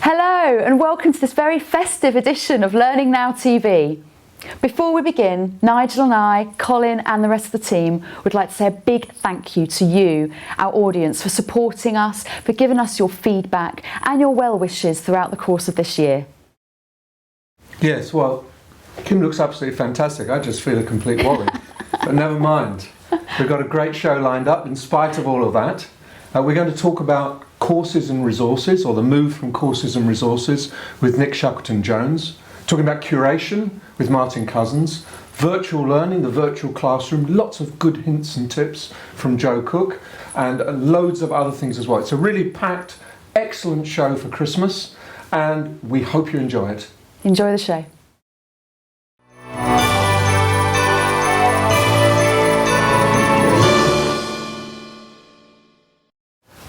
Hello and welcome to this very festive edition of Learning Now TV. Before we begin, Nigel and I, Colin and the rest of the team would like to say a big thank you to you, our audience, for supporting us, for giving us your feedback and your well wishes throughout the course of this year. Yes, well, Kim looks absolutely fantastic. I just feel a complete wally. But never mind. We've got a great show lined up in spite of all of that. We're going to talk about courses and resources, or the move from courses and resources, with Nick Shackleton-Jones. Talking about curation with Martin Cousins. Virtual learning, the virtual classroom. Lots of good hints and tips from Joe Cook. And loads of other things as well. It's a really packed, excellent show for Christmas. And we hope you enjoy it. Enjoy the show.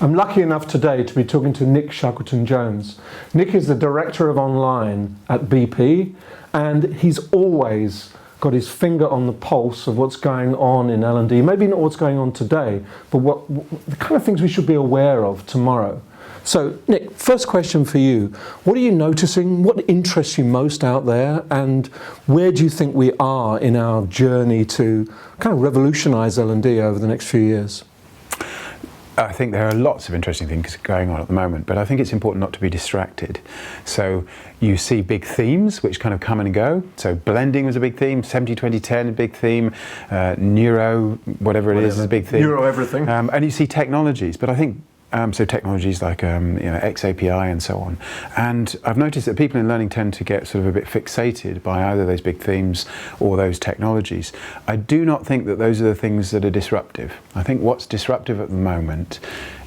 I'm lucky enough today to be talking to Nick Shackleton-Jones. Nick is the Director of Online at BP, and he's always got his finger on the pulse of what's going on in L&D. Maybe not what's going on today, but what the kind of things we should be aware of tomorrow. So, Nick, first question for you. What are you noticing? What interests you most out there? And where do you think we are in our journey to kind of revolutionise L&D over the next few years? I think there are lots of interesting things going on at the moment, but I think it's important not to be distracted. So you see big themes which kind of come and go. So blending was a big theme, 70-20-10 a big theme, neuro, whatever it is a big theme. Neuro everything. And you see technologies, but I think so technologies like XAPI and so on. And I've noticed that people in learning tend to get sort of a bit fixated by either those big themes or those technologies. I do not think that those are the things that are disruptive. I think what's disruptive at the moment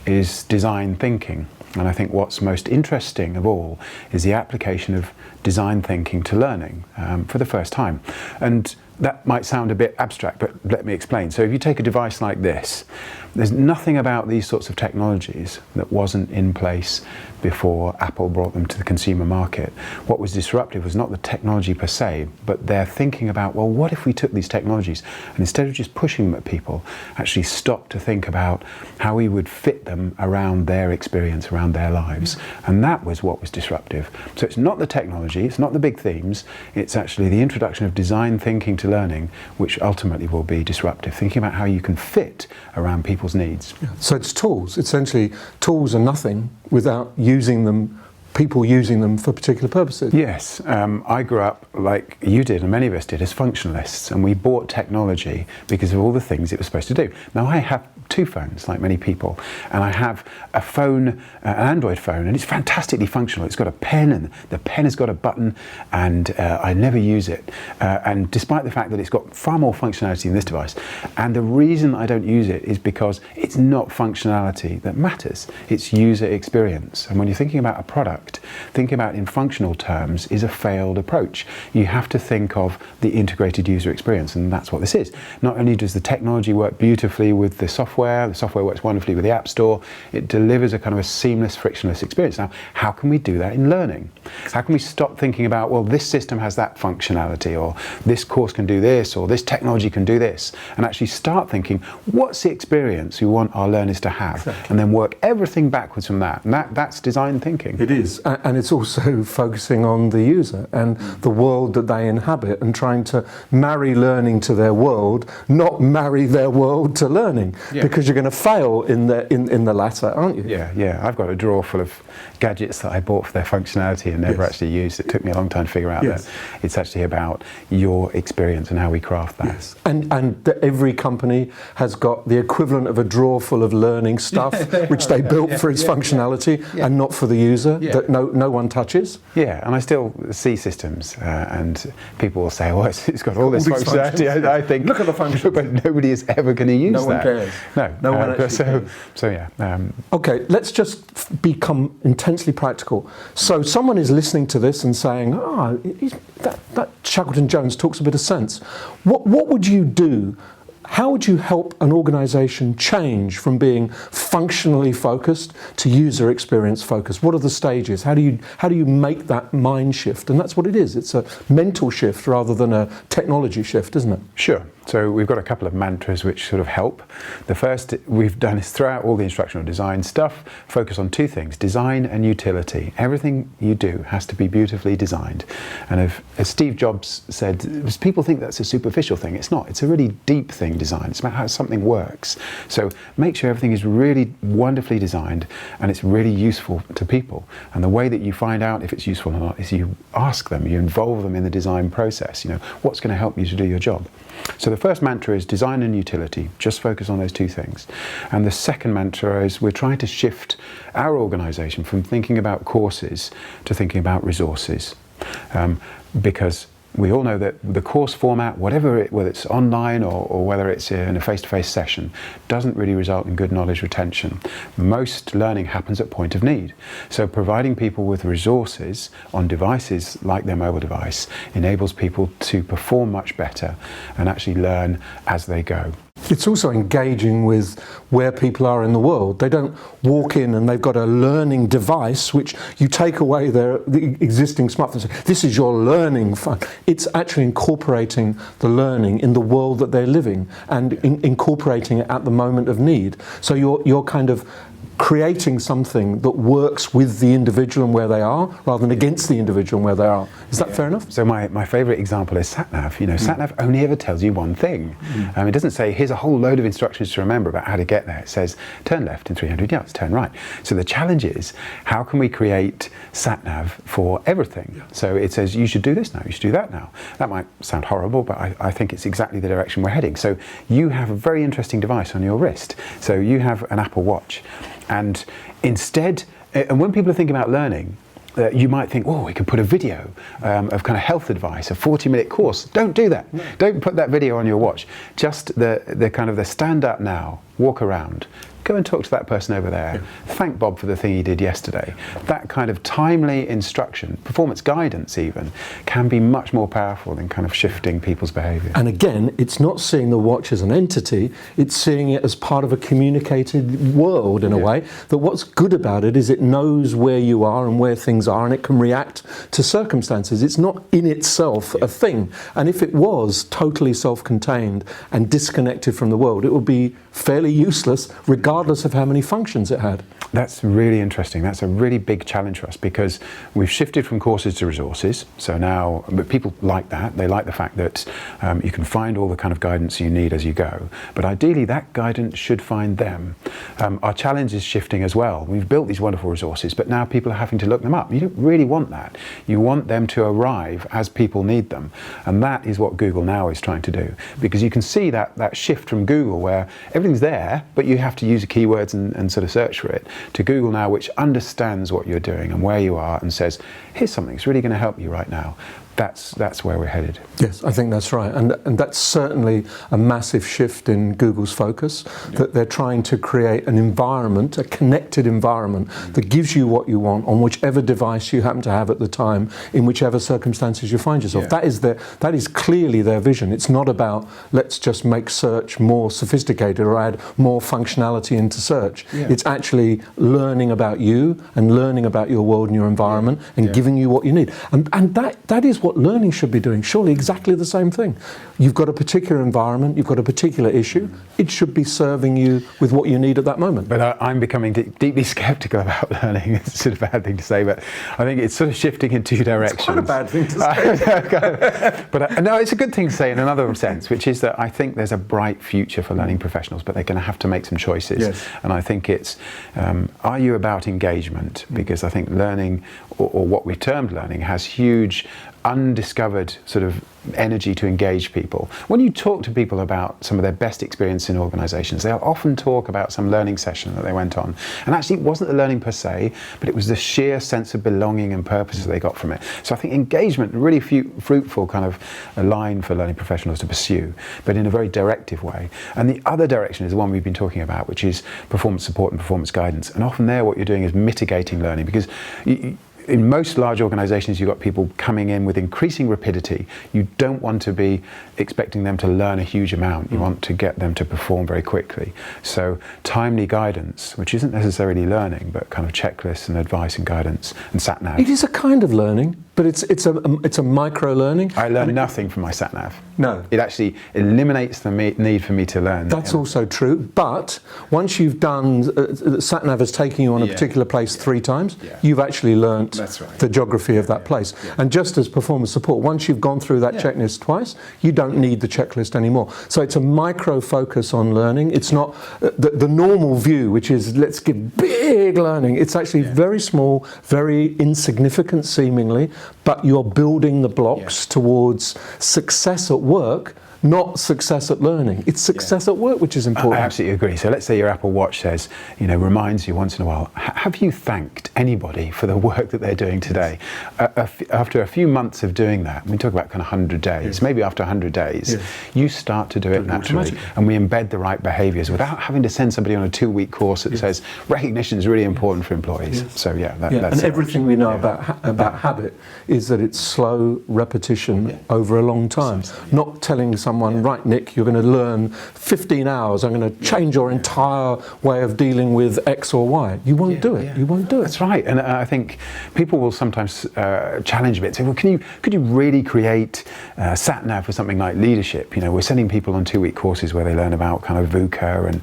is design thinking. And I think what's most interesting of all is the application of design thinking to learning for the first time. And that might sound a bit abstract, but let me explain. So if you take a device like this, there's nothing about these sorts of technologies that wasn't in place before Apple brought them to the consumer market. What was disruptive was not the technology per se, but they're thinking about, well, what if we took these technologies and instead of just pushing them at people, actually stop to think about how we would fit them around their experience, around their lives. And that was what was disruptive. So it's not the technology, it's not the big themes, it's actually the introduction of design thinking to learning, which ultimately will be disruptive, thinking about how you can fit around people's needs. Yeah. So it's tools. Essentially, tools are nothing without using them, people using them for particular purposes. Yes, I grew up like you did and many of us did as functionalists, and we bought technology because of all the things it was supposed to do. Now I have two phones like many people, and I have a phone, an Android phone, and it's fantastically functional. It's got a pen, and the pen has got a button, and I never use it, and despite the fact that it's got far more functionality than this device. And the reason I don't use it is because it's not functionality that matters, it's user experience. And when you're thinking about a product, thinking about it in functional terms is a failed approach. You have to think of the integrated user experience, and that's what this is. Not only does the technology work beautifully with the software works wonderfully with the App Store, it delivers a kind of a seamless, frictionless experience. Now, how can we do that in learning? How can we stop thinking about, well, this system has that functionality, or this course can do this, or this technology can do this, and actually start thinking, what's the experience we want our learners to have? Exactly. And then work everything backwards from that. And that's design thinking. It is. And it's also focusing on the user and the world that they inhabit, and trying to marry learning to their world, not marry their world to learning, because you're going to fail in the latter, aren't you? Yeah. I've got a drawer full of gadgets that I bought for their functionality and never actually used. It took me a long time to figure out that it's actually about your experience and how we craft that. Yes. And every company has got the equivalent of a drawer full of learning stuff, which they built for its functionality and not for the user, that no one touches. Yeah, and I still see systems, and people will say, well, it's got all this functionality. I think, look at the function. But nobody is ever going to use that. No one cares. No one actually cares. So yeah. Okay, let's just become intensely practical. So someone is listening to this and saying, that Shackleton-Jones talks a bit of sense. What would you do? How would you help an organisation change from being functionally focused to user experience focused? What are the stages? How do you make that mind shift? And that's what it is. It's a mental shift rather than a technology shift, isn't it? Sure. So we've got a couple of mantras which sort of help. The first we've done is throughout all the instructional design stuff, focus on two things, design and utility. Everything you do has to be beautifully designed. And as Steve Jobs said, people think that's a superficial thing. It's not. It's a really deep thing, design. It's about how something works. So make sure everything is really wonderfully designed and it's really useful to people. And the way that you find out if it's useful or not is you ask them, you involve them in the design process. You know, what's going to help you to do your job? So the first mantra is design and utility. Just focus on those two things. And the second mantra is we're trying to shift our organisation from thinking about courses to thinking about resources. Because we all know that the course format, whether it's online or whether it's in a face-to-face session, doesn't really result in good knowledge retention. Most learning happens at point of need. So providing people with resources on devices like their mobile device enables people to perform much better and actually learn as they go. It's also engaging with where people are in the world. They don't walk in and they've got a learning device which you take away the existing smartphone and say, this is your learning fun. It's actually incorporating the learning in the world that they're living and incorporating it at the moment of need. So you're kind of creating something that works with the individual and where they are rather than against the individual and where they are. Is that fair enough? So my favourite example is SatNav. You know, SatNav only ever tells you one thing. It doesn't say here's a whole load of instructions to remember about how to get there. It says turn left in 300 yards, turn right. So the challenge is how can we create SatNav for everything? So it says you should do this now, you should do that now. That might sound horrible, but I think it's exactly the direction we're heading. So you have a very interesting device on your wrist. So you have an Apple Watch. And instead, and when people are thinking about learning, you might think, oh, we could put a video of kind of health advice, a 40-minute course. Don't do that. No. Don't put that video on your watch. Just the kind of the stand up now, walk around. Go and talk to that person over there. Yeah. Thank Bob for the thing he did yesterday. That kind of timely instruction, performance guidance even, can be much more powerful than kind of shifting people's behaviour. And again, it's not seeing the watch as an entity, it's seeing it as part of a communicated world in a way, that what's good about it is it knows where you are and where things are and it can react to circumstances. It's not in itself a thing. And if it was totally self-contained and disconnected from the world, it would be fairly useless regardless of how many functions it had. That's really interesting. That's a really big challenge for us because we've shifted from courses to resources. So now, but people like that. They like the fact that you can find all the kind of guidance you need as you go. But ideally, that guidance should find them. Our challenge is shifting as well. We've built these wonderful resources, but now people are having to look them up. You don't really want that. You want them to arrive as people need them. And that is what Google now is trying to do. Because you can see that shift from Google where everything's there, but you have to use the keywords and sort of search for it, to Google now, which understands what you're doing and where you are and says, here's something that's really going to help you right now. That's where we're headed. Yes, I think that's right. And that's certainly a massive shift in Google's focus, that they're trying to create an environment, a connected environment that gives you what you want on whichever device you happen to have at the time, in whichever circumstances you find yourself. Yeah. That is clearly their vision. It's not about let's just make search more sophisticated or add more functionality into search. Yeah. It's actually learning about you and learning about your world and your environment and giving you what you need. And that is what learning should be doing. Surely exactly the same thing. You've got a particular environment, you've got a particular issue, it should be serving you with what you need at that moment. But I'm becoming deeply sceptical about learning. It's sort of a bad thing to say, but I think it's sort of shifting in two directions. It's quite a bad thing to say. But no, it's a good thing to say in another sense, which is that I think there's a bright future for learning professionals, but they're going to have to make some choices. Yes. And I think it's, are you about engagement? Because I think learning, or what we termed learning, has huge undiscovered sort of energy to engage people. When you talk to people about some of their best experience in organisations, they'll often talk about some learning session that they went on. And actually it wasn't the learning per se, but it was the sheer sense of belonging and purpose that they got from it. So I think engagement, a really fruitful kind of a line for learning professionals to pursue, but in a very directive way. And the other direction is the one we've been talking about, which is performance support and performance guidance. And often there what you're doing is mitigating learning, because in most large organisations, you've got people coming in with increasing rapidity. You don't want to be expecting them to learn a huge amount. You want to get them to perform very quickly. So timely guidance, which isn't necessarily learning, but kind of checklists and advice and guidance and SatNav. It is a kind of learning. but it's a micro learning. I learn nothing from my sat nav. No. It actually eliminates the need for me to learn. That's also true, but once you've done, sat nav is taking you on a particular place 3 times, you've actually learnt the geography of that place. And just as performance support, once you've gone through that checklist twice, you don't need the checklist anymore. So it's a micro focus on learning. It's not the normal view, which is let's give big learning. It's actually very small, very insignificant seemingly, but you're building the blocks towards success at work, not success at learning. It's success at work which is important. I absolutely agree. So let's say your Apple Watch says, reminds you once in a while, have you thanked anybody for the work that they're doing today? After a few months of doing that, we talk about kind of 100 days, maybe after 100 days, you start to do it naturally, and we embed the right behaviours without having to send somebody on a 2-week course that says recognition is really important for employees. So that's and everything we know about habit is that it's slow repetition over a long time. Not telling someone, right, Nick, you're going to learn 15 hours, I'm going to change your entire way of dealing with X or Y. You won't do it. You won't do it. That's right. And I think people will sometimes challenge a bit. Say, well, could you really create sat nav for something like leadership? We're sending people on 2-week courses where they learn about kind of VUCA and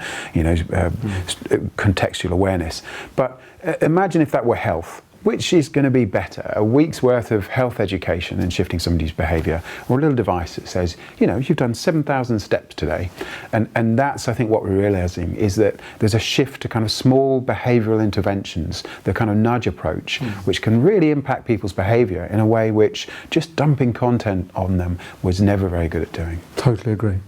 contextual awareness. But imagine if that were health. Which is going to be better, a week's worth of health education and shifting somebody's behaviour, or a little device that says, you've done 7,000 steps today. And that's, I think, what we're realising is that there's a shift to kind of small behavioural interventions, the kind of nudge approach, which can really impact people's behaviour in a way which just dumping content on them was never very good at doing. Totally agree.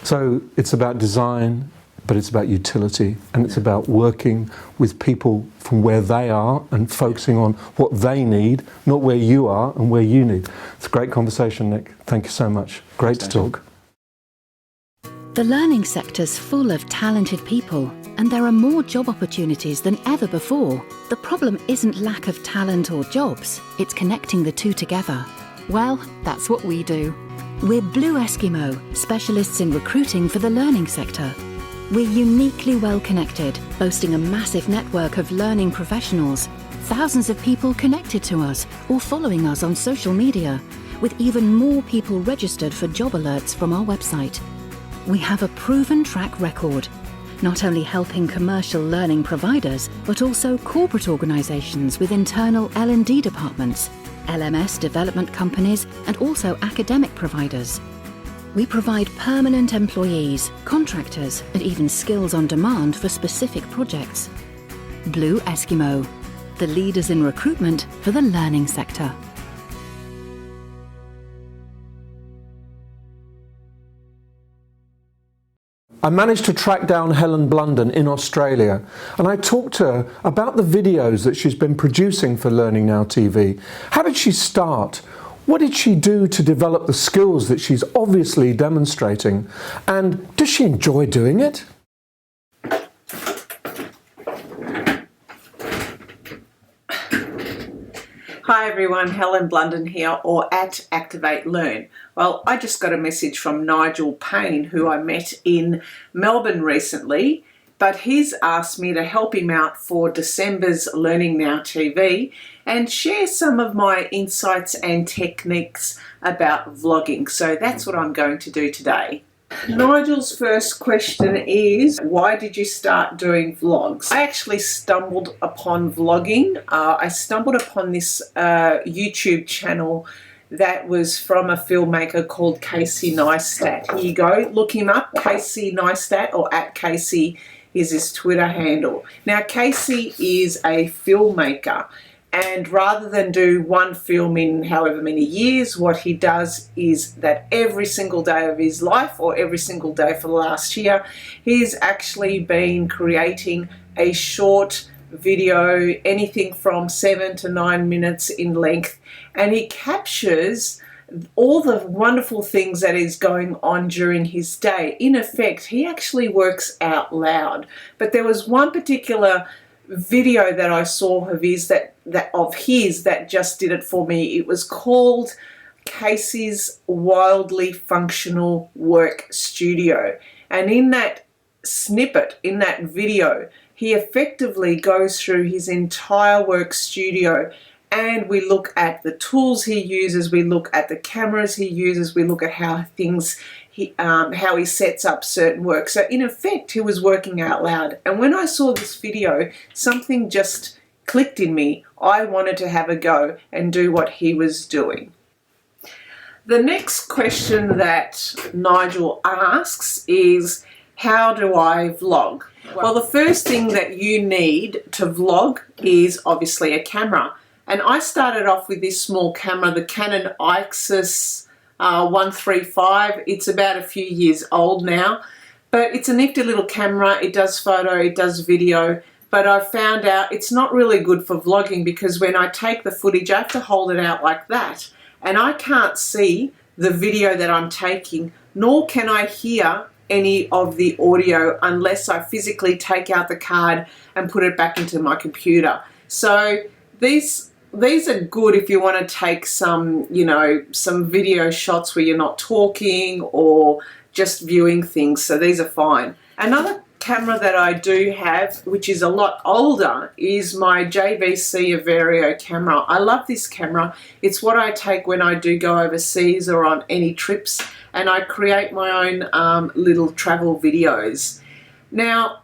So it's about design, but it's about utility, and it's about working with people from where they are and focusing on what they need, not where you are and where you need. It's a great conversation, Nick. Thank you so much. Great to talk. The learning sector's full of talented people, and there are more job opportunities than ever before. The problem isn't lack of talent or jobs, it's connecting the two together. Well, that's what we do. We're Blue Eskimo, specialists in recruiting for the learning sector. We're uniquely well connected, boasting a massive network of learning professionals, thousands of people connected to us or following us on social media, with even more people registered for job alerts from our website. We have a proven track record, not only helping commercial learning providers, but also corporate organisations with internal L&D departments, LMS development companies, and also academic providers. We provide permanent employees, contractors, and even skills on demand for specific projects. Blue Eskimo, the leaders in recruitment for the learning sector. I managed to track down Helen Blunden in Australia, and I talked to her about the videos that she's been producing for Learning Now TV. How did she start? What did she do to develop the skills that she's obviously demonstrating? And does she enjoy doing it? Hi everyone, Helen Blunden here, or at Activate Learn. Well, I just got a message from Nigel Payne, who I met in Melbourne recently, but he's asked me to help him out for December's Learning Now TV and share some of my insights and techniques about vlogging. So that's what I'm going to do today. Nigel's first question is, why did you start doing vlogs? I actually stumbled upon vlogging. I stumbled upon this YouTube channel that was from a filmmaker called Casey Neistat. Here you go, look him up, Casey Neistat, or at Casey is his Twitter handle. Now Casey is a filmmaker, and rather than do one film in however many years, what he does is that every single day of his life, or every single day for the last year, he's actually been creating a short video, anything from 7 to 9 minutes in length, and he captures all the wonderful things that is going on during his day. In effect, he actually works out loud. But there was one particular video that I saw of his that just did it for me. It was called Casey's Wildly Functional Work Studio. And in that snippet, in that video, he effectively goes through his entire work studio and we look at the tools he uses, we look at the cameras he uses, we look at how he sets up certain work. So in effect, he was working out loud. And when I saw this video, something just clicked in me. I wanted to have a go and do what he was doing. The next question that Nigel asks is, how do I vlog? Well, the first thing that you need to vlog is obviously a camera. And I started off with this small camera, the Canon Ixus 135. It's about a few years old now, but it's a nifty little camera. It does photo, it does video, but I found out it's not really good for vlogging because when I take the footage, I have to hold it out like that, and I can't see the video that I'm taking, nor can I hear any of the audio unless I physically take out the card and put it back into my computer. So these are good if you want to take some, some video shots where you're not talking or just viewing things. So these are fine. Another camera that I do have, which is a lot older, is my JVC Averio camera. I love this camera. It's what I take when I do go overseas or on any trips, and I create my own little travel videos. Now,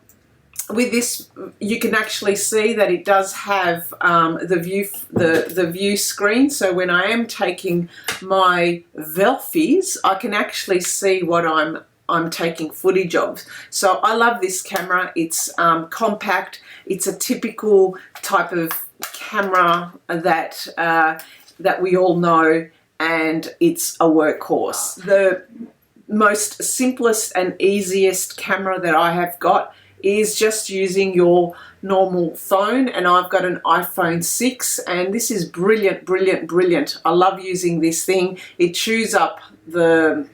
with this, you can actually see that it does have the view screen. So when I am taking my Velfies, I can actually see what I'm taking footage of. So I love this camera. It's compact. It's a typical type of camera that that we all know, and it's a workhorse. The most simplest and easiest camera that I have got is just using your normal phone, and I've got an iPhone 6, and this is brilliant, brilliant, brilliant. I love using this thing. It chews up the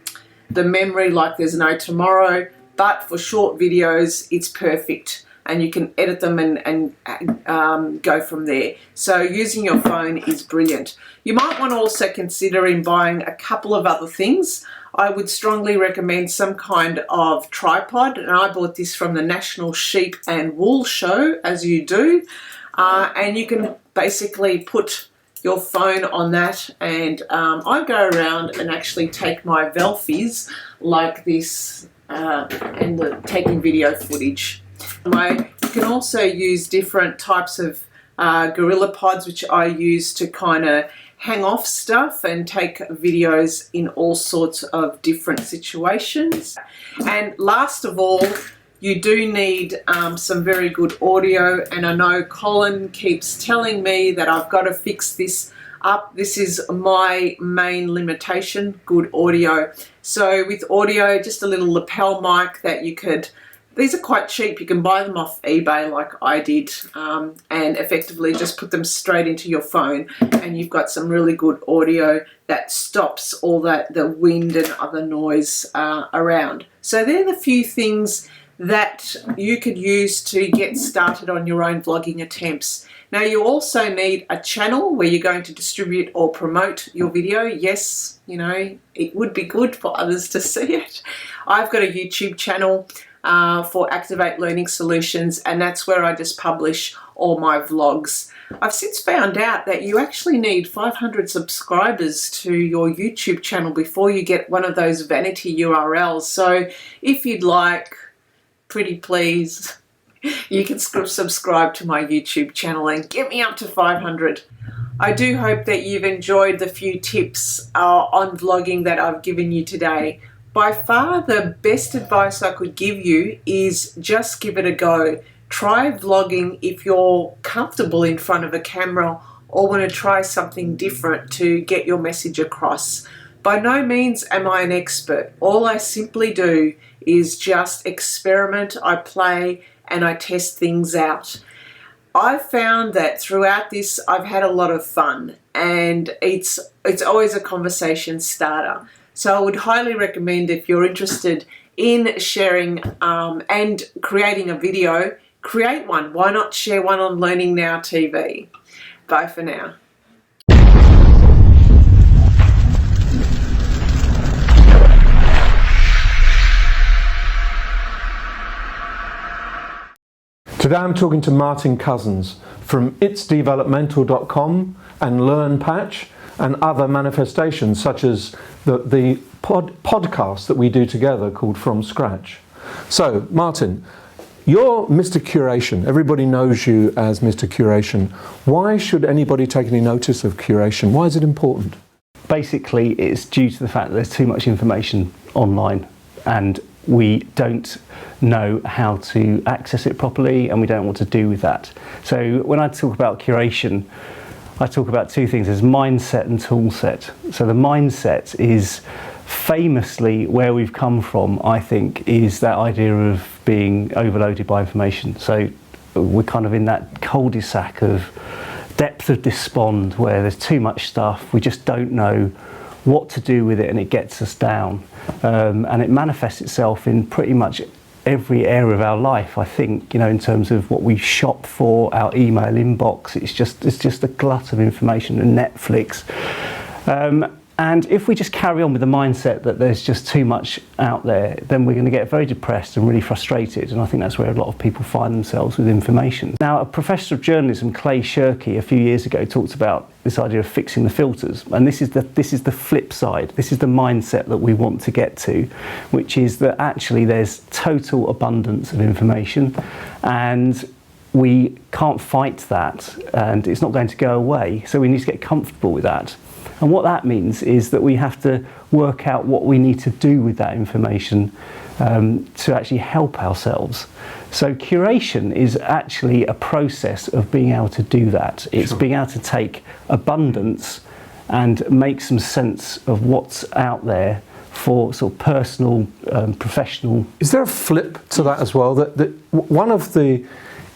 memory like there's no tomorrow, but for short videos it's perfect, and you can edit them and go from there. So using your phone is brilliant. You might want to also consider in buying a couple of other things. I would strongly recommend some kind of tripod, and I bought this from the National Sheep and Wool Show, as you do, and you can basically put your phone on that, and I go around and actually take my Velfies like this and taking video footage. You can also use different types of Gorilla Pods, which I use to kind of hang off stuff and take videos in all sorts of different situations. And last of all, you do need some very good audio, and I know Colin keeps telling me that I've got to fix this up. This is my main limitation, good audio. So with audio, just a little lapel mic that you could, these are quite cheap, you can buy them off eBay like I did, and effectively just put them straight into your phone, and you've got some really good audio that stops all the wind and other noise around. So they're the few things that you could use to get started on your own vlogging attempts. Now you also need a channel where you're going to distribute or promote your video. Yes, it would be good for others to see it. I've got a YouTube channel for Activate Learning Solutions, and that's where I just publish all my vlogs. I've since found out that you actually need 500 subscribers to your YouTube channel before you get one of those vanity URLs. So if you'd like, pretty please, you can subscribe to my YouTube channel and get me up to 500. I do hope that you've enjoyed the few tips on vlogging that I've given you today. By far the best advice I could give you is just give it a go. Try vlogging if you're comfortable in front of a camera or want to try something different to get your message across. By no means am I an expert. All I simply do is just experiment, I play, and I test things out. I've found that throughout this I've had a lot of fun, and it's always a conversation starter. So I would highly recommend, if you're interested in sharing and creating a video, create one. Why not share one on Learning Now TV? Bye for now. Today I'm talking to Martin Cousins from itsdevelopmental.com and Learn Patch and other manifestations such as the podcast that we do together called From Scratch. So, Martin, you're Mr. Curation. Everybody knows you as Mr. Curation. Why should anybody take any notice of curation? Why is it important? Basically, it's due to the fact that there's too much information online and we don't know how to access it properly and we don't know what to do with that. So when I talk about curation, I talk about two things. There's mindset and tool set. So the mindset is famously where we've come from, I think, is that idea of being overloaded by information. So we're kind of in that cul-de-sac of depth of despond where there's too much stuff, we just don't know what to do with it and it gets us down. And it manifests itself in pretty much every area of our life, I think, you know, in terms of what we shop for, our email inbox, it's just a glut of information, and Netflix. And if we just carry on with the mindset that there's just too much out there, then we're going to get very depressed and really frustrated. And I think that's where a lot of people find themselves with information. Now, a professor of journalism, Clay Shirky, a few years ago talked about this idea of fixing the filters. And this is the flip side. This is the mindset that we want to get to, which is that actually there's total abundance of information and we can't fight that and it's not going to go away. So we need to get comfortable with that. And what that means is that we have to work out what we need to do with that information to actually help ourselves. So curation is actually a process of being able to do that. It's being able to take abundance and make some sense of what's out there for sort of personal, professional. Is there a flip to that as well? That one of the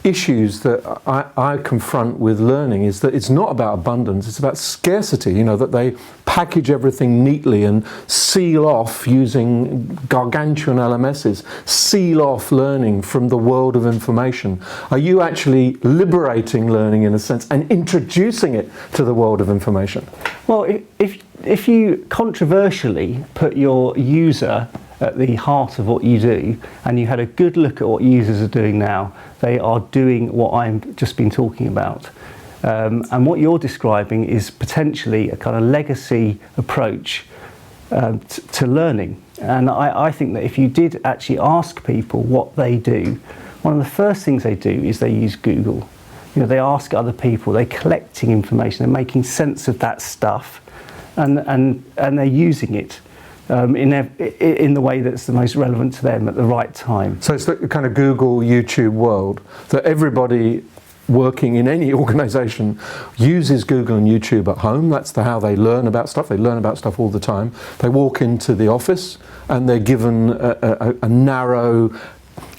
issues that I confront with learning is that it's not about abundance, it's about scarcity, you know, that they package everything neatly and seal off using gargantuan LMSs, seal off learning from the world of information. Are you actually liberating learning in a sense and introducing it to the world of information? Well, if you controversially put your user at the heart of what you do, and you had a good look at what users are doing now, they are doing what I've just been talking about. And what you're describing is potentially a kind of legacy approach to learning. And I think that if you did actually ask people what they do, one of the first things they do is they use Google. You know, they ask other people, they're collecting information, they're making sense of that stuff, and they're using it in the way that's the most relevant to them at the right time. So it's the kind of Google, YouTube world that everybody working in any organisation uses Google and YouTube at home. That's how they learn about stuff. They learn about stuff all the time. They walk into the office and they're given a narrow,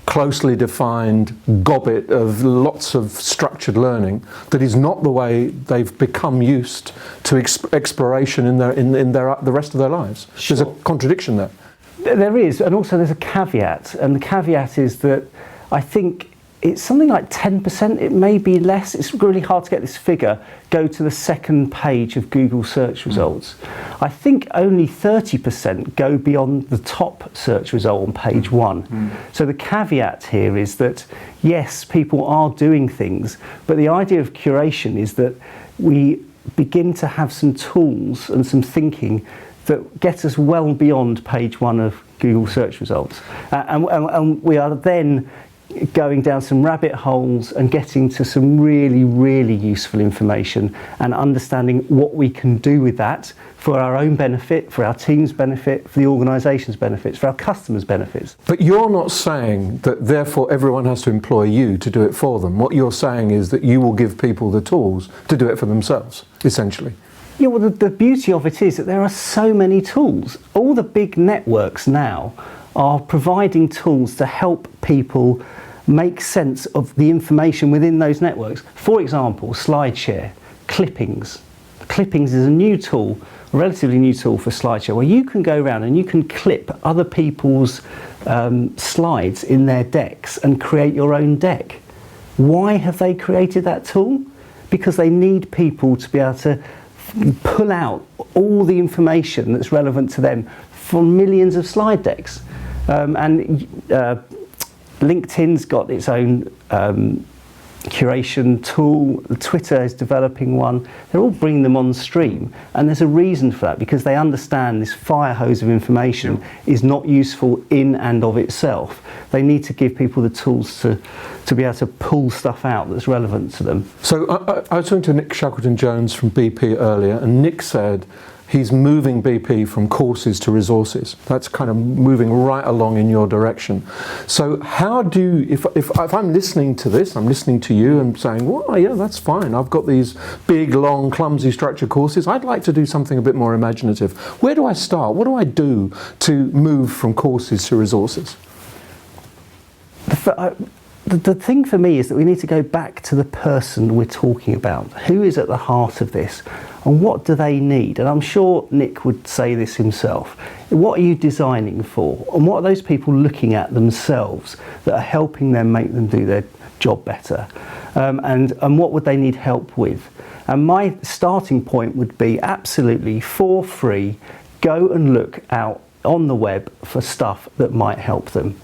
closely defined gobbet of lots of structured learning that is not the way they've become used to exploration in the rest of their lives. Sure. There's a contradiction there. There is, and also there's a caveat, and the caveat is that I think it's something like 10%, it may be less, it's really hard to get this figure, go to the second page of Google search results. I think only 30% go beyond the top search result on page 1. So the caveat here is that, yes, people are doing things, but the idea of curation is that we begin to have some tools and some thinking that get us well beyond page 1 of Google search results. And we are then going down some rabbit holes and getting to some really, really useful information and understanding what we can do with that for our own benefit, for our team's benefit, for the organisation's benefits, for our customers' benefits. But you're not saying that therefore everyone has to employ you to do it for them. What you're saying is that you will give people the tools to do it for themselves, essentially. Yeah, well, the beauty of it is that there are so many tools. All the big networks now are providing tools to help people make sense of the information within those networks. For example, SlideShare, Clippings. Clippings is a new tool, a relatively new tool for SlideShare, where you can go around and you can clip other people's slides in their decks and create your own deck. Why have they created that tool? Because they need people to be able to pull out all the information that's relevant to them from millions of slide decks. LinkedIn's got its own curation tool, Twitter is developing one. They're all bringing them on stream, and there's a reason for that, because they understand this fire hose of information is not useful in and of itself. They need to give people the tools to be able to pull stuff out that's relevant to them. So I was talking to Nick Shackleton-Jones from BP earlier, and Nick said he's moving BP from courses to resources. That's kind of moving right along in your direction. So how do, if I'm listening to this, I'm listening to you and saying, well, yeah, that's fine. I've got these big, long, clumsy structured courses. I'd like to do something a bit more imaginative. Where do I start? What do I do to move from courses to resources? The thing for me is that we need to go back to the person we're talking about. Who is at the heart of this, and what do they need? And I'm sure Nick would say this himself. What are you designing for? And what are those people looking at themselves that are helping them make them do their job better? And what would they need help with? And my starting point would be absolutely for free, go and look out on the web for stuff that might help them.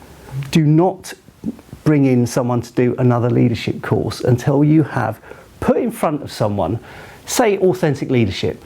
Do not bring in someone to do another leadership course until you have put in front of someone, say authentic leadership.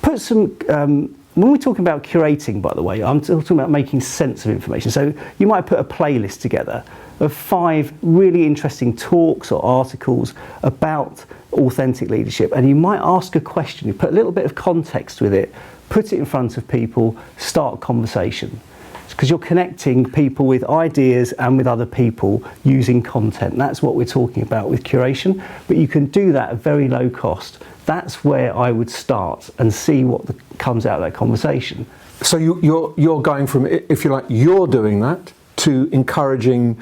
Put some, when we're talking about curating, by the way, I'm talking about making sense of information. So you might put a playlist together of 5 really interesting talks or articles about authentic leadership, and you might ask a question, you put a little bit of context with it, put it in front of people, start a conversation. Because you're connecting people with ideas and with other people using content. That's what we're talking about with curation, but you can do that at very low cost. That's where I would start and see what comes out of that conversation. So you're going from, if you like, you're doing that to encouraging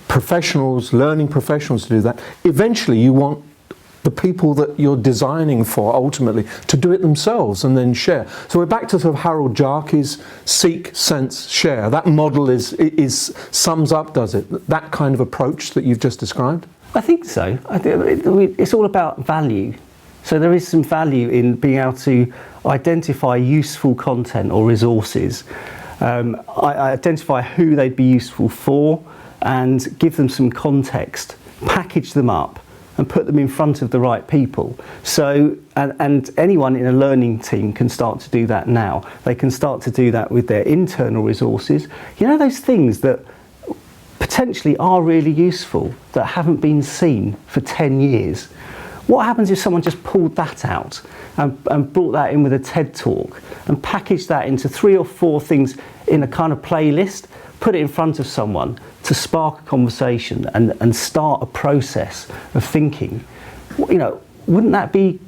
professionals, learning professionals to do that. Eventually you want the people that you're designing for ultimately to do it themselves and then share. So we're back to sort of Harold Jarkey's seek, sense, share. That model is sums up, does it, that kind of approach that you've just described? I think so. I think it's all about value. So there is some value in being able to identify useful content or resources, identify who they'd be useful for, and give them some context, package them up, and put them in front of the right people. So, and anyone in a learning team can start to do that now. They can start to do that with their internal resources. You know, those things that potentially are really useful that haven't been seen for 10 years. What happens if someone just pulled that out and brought that in with a TED talk and packaged that into 3 or 4 things in a kind of playlist, put it in front of someone to spark a conversation and start a process of thinking? You know, wouldn't that be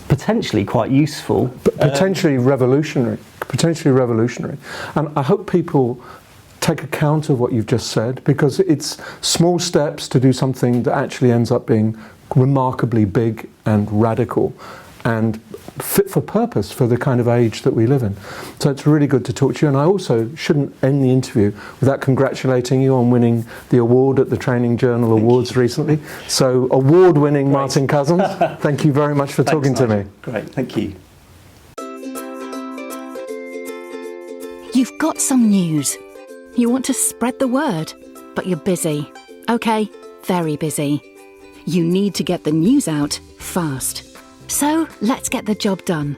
potentially quite useful? Potentially revolutionary. Potentially revolutionary. And I hope people take account of what you've just said, because it's small steps to do something that actually ends up being remarkably big and radical and fit for purpose for the kind of age that we live in. So it's really good to talk to you, and I also shouldn't end the interview without congratulating you on winning the award at the Training Journal Awards recently. So award-winning Martin Cousins, thank you very much for talking to me. Great, thank you. You've got some news. You want to spread the word, but you're busy. Okay, very busy. You need to get the news out fast. So let's get the job done.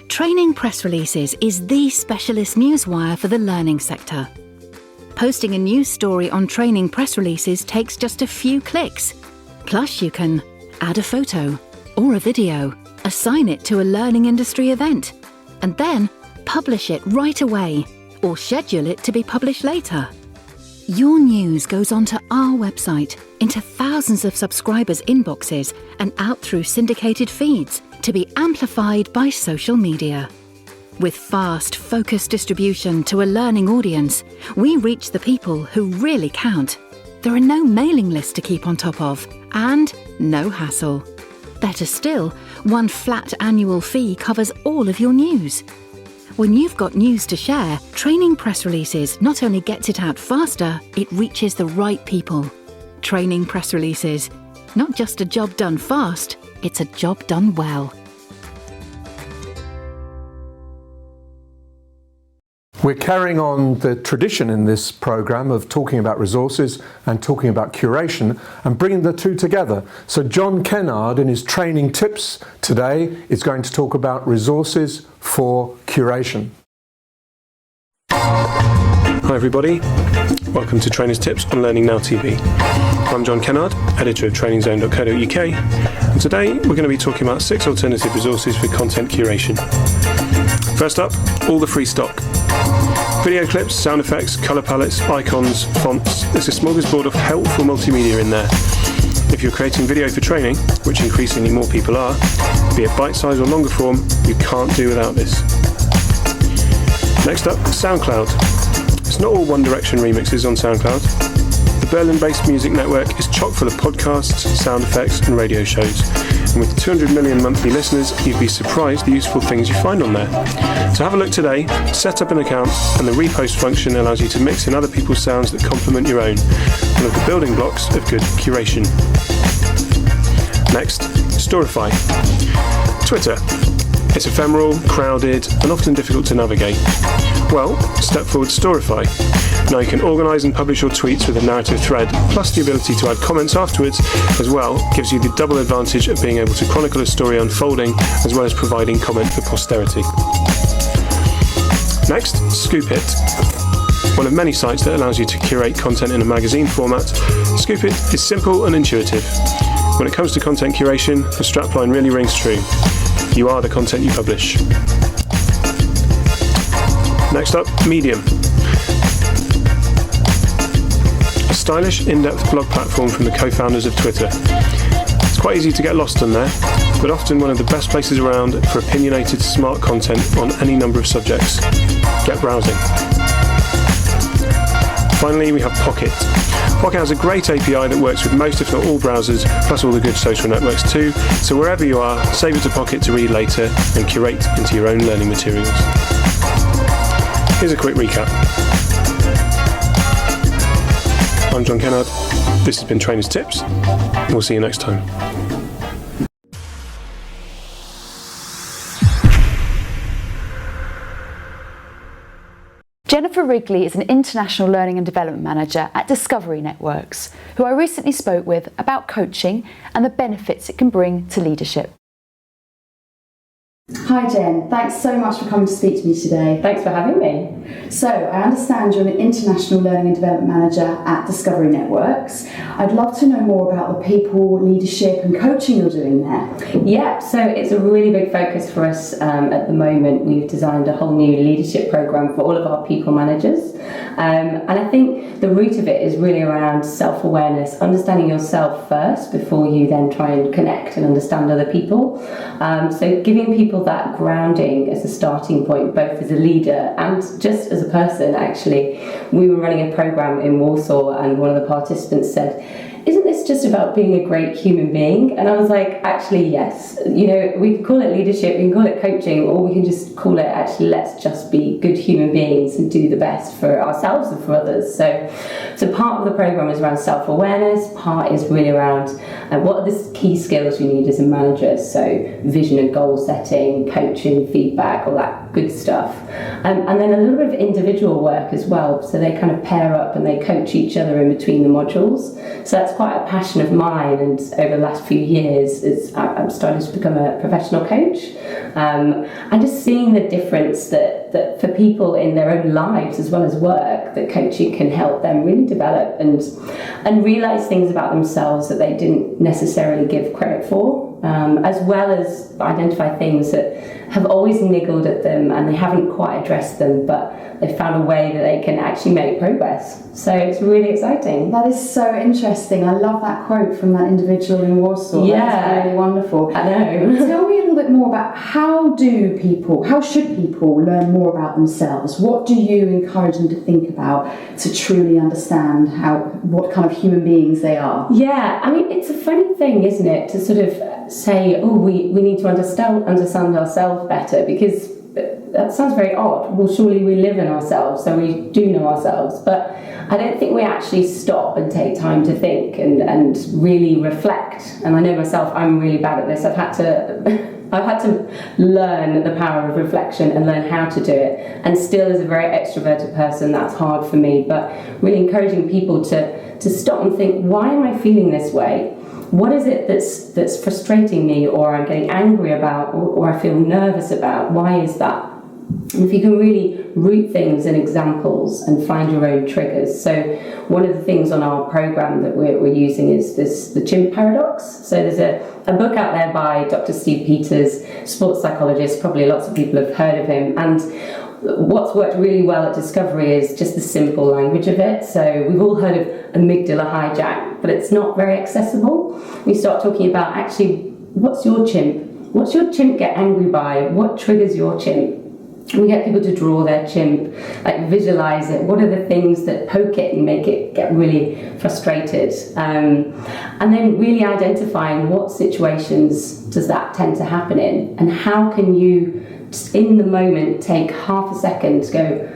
Training Press Releases is the specialist newswire for the learning sector. Posting a news story on Training Press Releases takes just a few clicks. Plus you can add a photo or a video, assign it to a learning industry event, and then publish it right away or schedule it to be published later. Your news goes onto our website, into thousands of subscribers' inboxes and out through syndicated feeds to be amplified by social media. With fast, focused distribution to a learning audience, we reach the people who really count. There are no mailing lists to keep on top of, and no hassle. Better still, one flat annual fee covers all of your news. When you've got news to share, Training Press Releases not only gets it out faster, it reaches the right people. Training Press Releases. Not just a job done fast, it's a job done well. We're carrying on the tradition in this programme of talking about resources and talking about curation and bringing the two together. So John Kennard, in his training tips today, is going to talk about resources for curation. Hi everybody, welcome to Trainers Tips on Learning Now TV. I'm John Kennard, editor of trainingzone.co.uk, and today we're going to be talking about 6 alternative resources for content curation. First up, all the free stock. Video clips, sound effects, colour palettes, icons, fonts. There's a smorgasbord of helpful multimedia in there. If you're creating video for training, which increasingly more people are, be it bite-size or longer form, you can't do without this. Next up, SoundCloud. It's not all One Direction remixes on SoundCloud. The Berlin-based music network is chock full of podcasts, sound effects and radio shows. And with 200 million monthly listeners, you'd be surprised the useful things you find on there. So have a look today, set up an account, and the repost function allows you to mix in other people's sounds that complement your own, one of the building blocks of good curation. Next, Storify. Twitter. It's ephemeral, crowded, and often difficult to navigate. Well, step forward to Storify. Now you can organise and publish your tweets with a narrative thread, plus the ability to add comments afterwards as well gives you the double advantage of being able to chronicle a story unfolding as well as providing comment for posterity. Next, Scoopit. One of many sites that allows you to curate content in a magazine format, Scoopit is simple and intuitive. When it comes to content curation, the strapline really rings true. You are the content you publish. Next up, Medium. A stylish, in-depth blog platform from the co-founders of Twitter. It's quite easy to get lost on there, but often one of the best places around for opinionated, smart content on any number of subjects. Get browsing. Finally, we have Pocket. Pocket has a great API that works with most, if not all, browsers, plus all the good social networks too. So wherever you are, save it to Pocket to read later and curate into your own learning materials. Here's a quick recap. I'm John Kennard. This has been Trainers Tips. We'll see you next time. Jennifer Wrigley is an international learning and development manager at Discovery Networks, who I recently spoke with about coaching and the benefits it can bring to leadership. Hi Jen, thanks so much for coming to speak to me today. Thanks for having me. So, I understand you're an international learning and development manager at Discovery Networks. I'd love to know more about the people, leadership and coaching you're doing there. Yeah, so it's a really big focus for us at the moment. We've designed a whole new leadership program for all of our people managers. And I think the root of it is really around self-awareness, understanding yourself first before you then try and connect and understand other people. So giving people that grounding as a starting point, both as a leader and just as a person. Actually, we were running a program in Warsaw and one of the participants said, "Isn't this just about being a great human being?" And I was like, actually, yes. You know, we can call it leadership, we can call it coaching, or we can just call it, actually, let's just be good human beings and do the best for ourselves and for others. So part of the program is around self-awareness, part is really around what are the key skills you need as a manager, so vision and goal setting, coaching, feedback, all that good stuff. And then a little bit of individual work as well, so they kind of pair up and they coach each other in between the modules. So that's quite a passion of mine, and over the last few years I'm starting to become a professional coach, and just seeing the difference that for people in their own lives as well as work, that coaching can help them really develop and realise things about themselves that they didn't necessarily give credit for, as well as identify things that have always niggled at them and they haven't quite addressed them, but they found a way that they can actually make progress. So it's really exciting. That is so interesting. I love that quote from that individual in Warsaw. Yeah. That's really wonderful. I know. Tell me a little bit more about how should people learn more about themselves? What do you encourage them to think about to truly understand what kind of human beings they are? Yeah, I mean, it's a funny thing, isn't it, to sort of say, oh, we need to understand ourselves better, because that sounds very odd. Well, surely we live in ourselves, so we do know ourselves. But I don't think we actually stop and take time to think and really reflect. And I know myself, I'm really bad at this. I've had to I've had to learn the power of reflection and learn how to do it. And still, as a very extroverted person, that's hard for me. But really encouraging people to stop and think, why am I feeling this way? What is it that's frustrating me, or I'm getting angry about, or I feel nervous about? Why is that? And if you can really root things in examples and find your own triggers. So one of the things on our program that we're using is the chimp paradox. So there's a book out there by Dr. Steve Peters, sports psychologist. Probably lots of people have heard of him. And what's worked really well at Discovery is just the simple language of it. So we've all heard of amygdala hijack, but it's not very accessible. We start talking about, actually, what's your chimp? What's your chimp get angry by? What triggers your chimp? We get people to draw their chimp, like visualize it. What are the things that poke it and make it get really frustrated? And then really identifying what situations does that tend to happen in, and how can you, in the moment, take half a second to go,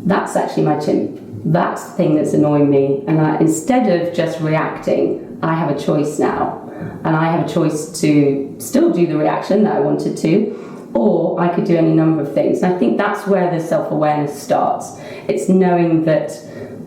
that's actually my chimp. That's the thing that's annoying me. And instead of just reacting, I have a choice now. And I have a choice to still do the reaction that I wanted to, or I could do any number of things. And I think that's where the self-awareness starts. It's knowing that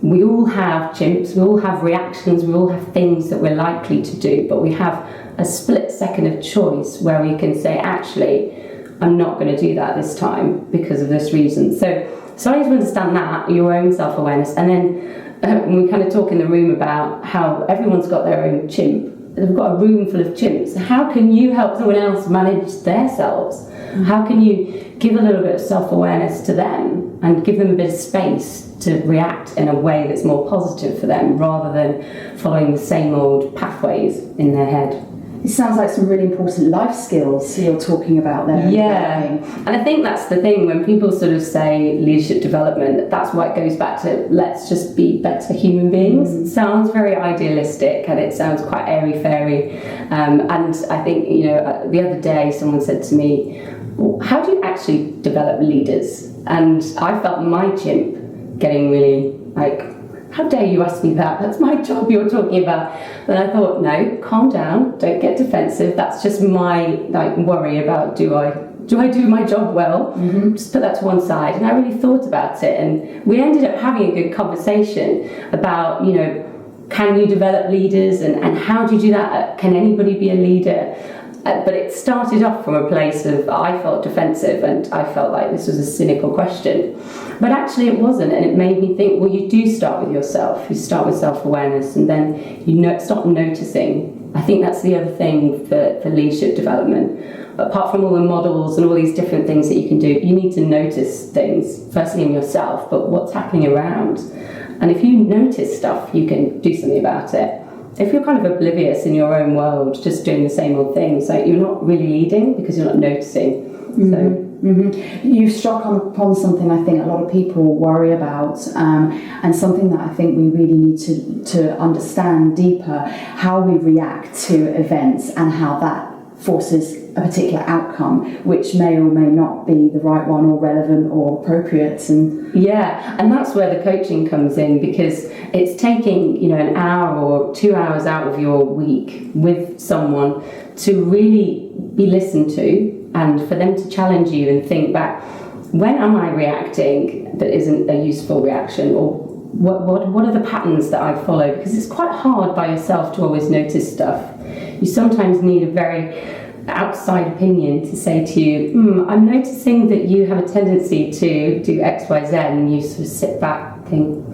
we all have chimps, we all have reactions, we all have things that we're likely to do, but we have a split second of choice where we can say, actually, I'm not going to do that this time because of this reason. So starting to understand that, your own self-awareness, and then we kind of talk in the room about how everyone's got their own chimp. They've got a room full of chimps. How can you help someone else manage their selves? How can you give a little bit of self-awareness to them and give them a bit of space to react in a way that's more positive for them, rather than following the same old pathways in their head? It sounds like some really important life skills you're talking about there. Yeah, and I think that's the thing, when people sort of say leadership development, that's why it goes back to let's just be better human beings. It sounds very idealistic and it sounds quite airy-fairy. And I think, the other day someone said to me, well, how do you actually develop leaders? And I felt my chimp getting really like, how dare you ask me that? That's my job you're talking about. But I thought, no, calm down, don't get defensive. That's just my worry about do I do my job well? Mm-hmm. Just put that to one side. And I really thought about it, and we ended up having a good conversation about, can you develop leaders, and how do you do that? Can anybody be a leader? But it started off from a place of, I felt defensive and I felt like this was a cynical question. But actually it wasn't, and it made me think, well, you do start with yourself. You start with self-awareness, and then you start noticing. I think that's the other thing for leadership development. Apart from all the models and all these different things that you can do, you need to notice things, firstly in yourself, but what's happening around. And if you notice stuff, you can do something about it. If you're kind of oblivious in your own world, just doing the same old things, like you're not really leading because you're not noticing. Mm-hmm. So. Mm-hmm. You've struck upon something I think a lot of people worry about, and something that I think we really need to understand deeper, how we react to events and how that forces a particular outcome, which may or may not be the right one or relevant or appropriate. And that's where the coaching comes in, because it's taking an hour or 2 hours out of your week with someone to really be listened to, and for them to challenge you and think back, when am I reacting that isn't a useful reaction, or what are the patterns that I follow? Because it's quite hard by yourself to always notice stuff. You sometimes need a very outside opinion to say to you, I'm noticing that you have a tendency to do X, Y, Z, and you sort of sit back and think,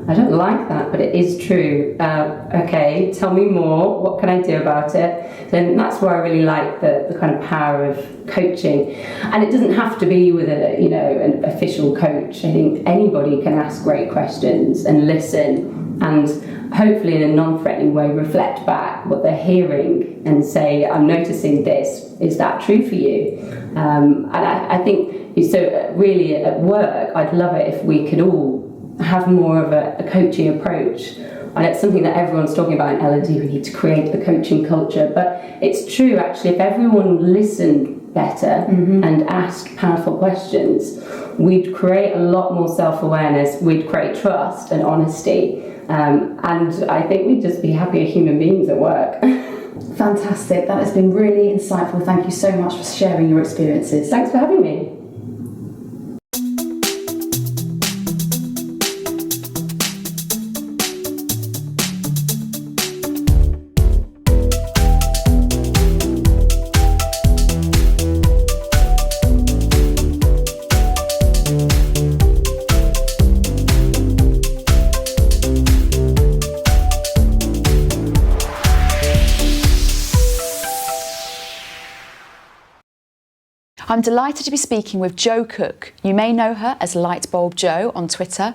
I don't like that, but it is true. Okay, tell me more. What can I do about it? Then that's where I really like the kind of power of coaching. And it doesn't have to be with an official coach. I think anybody can ask great questions and listen, and hopefully in a non-threatening way reflect back what they're hearing and say, I'm noticing this. Is that true for you? And I think, so really at work, I'd love it if we could all have more of a coaching approach. And it's something that everyone's talking about in L&D. We need to create a coaching culture. But it's true, actually, if everyone listened better and asked powerful questions, we'd create a lot more self-awareness, we'd create trust and honesty. And I think we'd just be happier human beings at work. Fantastic. That has been really insightful. Thank you so much for sharing your experiences. Thanks for having me. I'm delighted to be speaking with Jo Cook. You may know her as Lightbulb Jo on Twitter.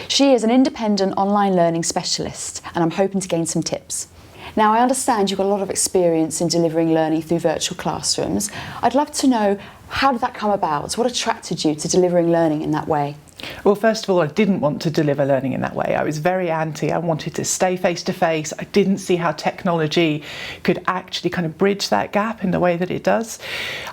She is an independent online learning specialist, and I'm hoping to gain some tips. Now, I understand you've got a lot of experience in delivering learning through virtual classrooms. I'd love to know, how did that come about? What attracted you to delivering learning in that way? Well, first of all, I didn't want to deliver learning in that way. I was very anti. I wanted to stay face to face. I didn't see how technology could actually kind of bridge that gap in the way that it does.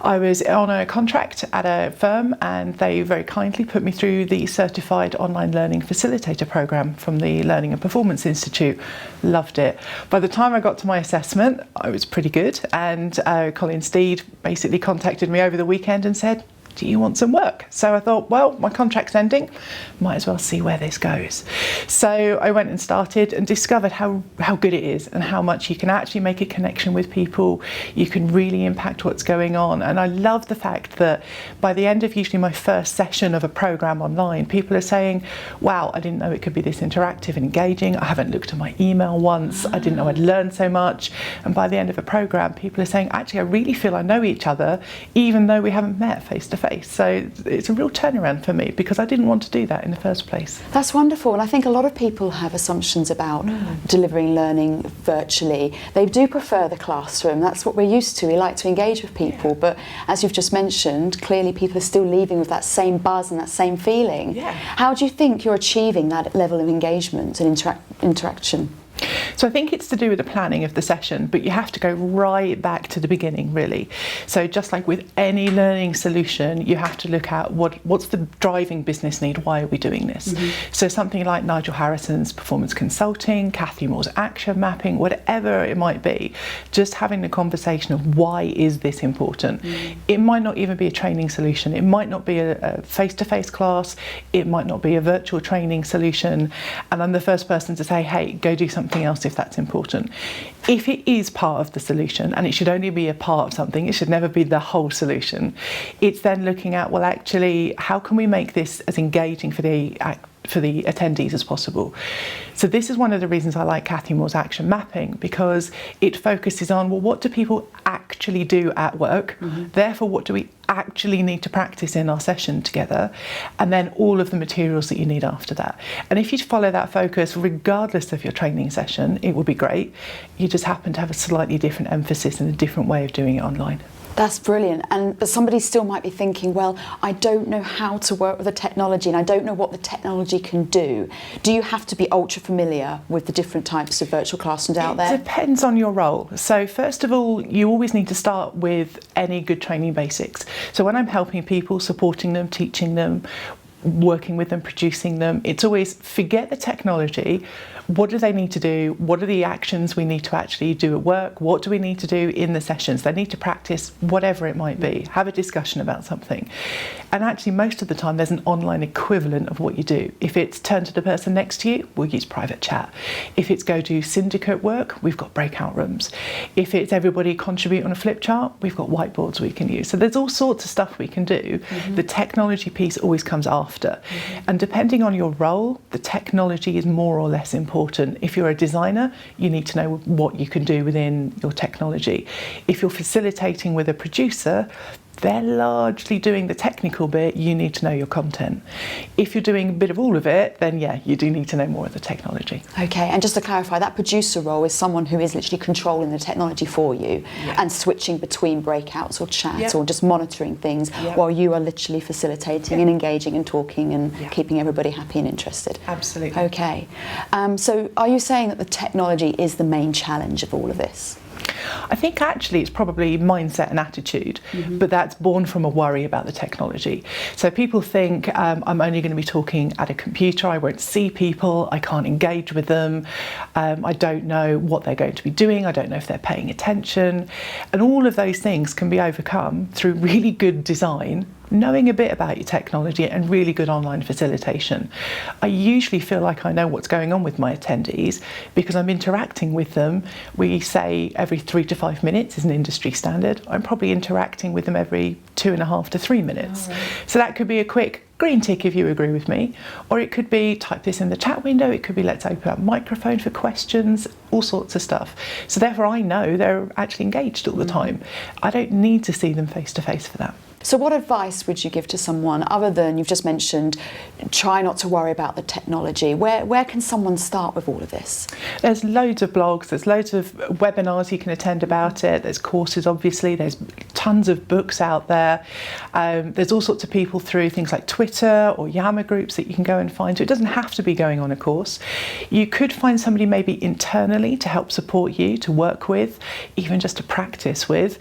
I was on a contract at a firm, and they very kindly put me through the Certified Online Learning Facilitator program from the Learning and Performance Institute. Loved it. By the time I got to my assessment, I was pretty good, and Colin Steed basically contacted me over the weekend and said, do you want some work? So I thought, well, my contract's ending, might as well see where this goes. So I went and started and discovered how good it is and how much you can actually make a connection with people. You can really impact what's going on. And I love the fact that by the end of usually my first session of a program online, people are saying, wow, I didn't know it could be this interactive and engaging. I haven't looked at my email once. I didn't know I'd learned so much. And by the end of a program, people are saying, actually, I really feel I know each other, even though we haven't met face to face. So it's a real turnaround for me, because I didn't want to do that in the first place. That's wonderful, and I think a lot of people have assumptions about delivering learning virtually. They do prefer the classroom. That's what we're used to. We like to engage with people, but as you've just mentioned, clearly people are still leaving with that same buzz and that same feeling. How do you think you're achieving that level of engagement and interaction? So I think it's to do with the planning of the session, but you have to go right back to the beginning, really. So just like with any learning solution, you have to look at what's the driving business need, why are we doing this? So something like Nigel Harrison's performance consulting, Kathy Moore's action mapping, whatever it might be, just having the conversation of why is this important? It might not even be a training solution, it might not be a face-to-face class, it might not be a virtual training solution, and I'm the first person to say, hey, go do something else if that's important. If it is part of the solution, and it should only be a part of something, it should never be the whole solution, it's then looking at, well, actually, how can we make this as engaging for the attendees as possible? So this is one of the reasons I like Kathy Moore's action mapping, because it focuses on, well, what do people actually do at work? Therefore, what do we actually need to practice in our session together? And then all of the materials that you need after that. And if you follow that focus, regardless of your training session, it will be great. You just happen to have a slightly different emphasis and a different way of doing it online. That's brilliant, but somebody still might be thinking, well, I don't know how to work with the technology and I don't know what the technology can do. Do you have to be ultra familiar with the different types of virtual classrooms out there? It depends on your role. So first of all, you always need to start with any good training basics. So when I'm helping people, supporting them, teaching them, working with them, producing them, it's always forget the technology. What do they need to do? What are the actions we need to actually do at work? What do we need to do in the sessions? They need to practice whatever it might be, have a discussion about something. And actually most of the time there's an online equivalent of what you do. If it's turn to the person next to you, we'll use private chat. If it's go do syndicate work, we've got breakout rooms. If it's everybody contribute on a flip chart, we've got whiteboards we can use. So there's all sorts of stuff we can do. The technology piece always comes after. And depending on your role, the technology is more or less important. If you're a designer, you need to know what you can do within your technology. If you're facilitating with a producer, they're largely doing the technical bit, you need to know your content. If you're doing a bit of all of it, then yeah, you do need to know more of the technology. Okay, and just to clarify, that producer role is someone who is literally controlling the technology for you and switching between breakouts or chats or just monitoring things while you are literally facilitating and engaging and talking and keeping everybody happy and interested. Absolutely. Okay, so are you saying that the technology is the main challenge of all of this? I think actually it's probably mindset and attitude, but that's born from a worry about the technology. So people think I'm only going to be talking at a computer, I won't see people, I can't engage with them, I don't know what they're going to be doing, I don't know if they're paying attention, and all of those things can be overcome through really good design, knowing a bit about your technology and really good online facilitation. I usually feel like I know what's going on with my attendees because I'm interacting with them. We say every 3 to 5 minutes is an industry standard. I'm probably interacting with them every 2.5 to 3 minutes. Oh, right. So that could be a quick green tick if you agree with me, or it could be type this in the chat window, it could be let's open up microphone for questions, all sorts of stuff. So therefore I know they're actually engaged all the time. I don't need to see them face to face for that. So what advice would you give to someone other than you've just mentioned, try not to worry about the technology? Where can someone start with all of this? There's loads of blogs, there's loads of webinars you can attend about it, there's courses obviously, there's tons of books out there. There's all sorts of people through things like Twitter or Yammer groups that you can go and find. So it doesn't have to be going on a course. You could find somebody maybe internally to help support you, to work with, even just to practice with.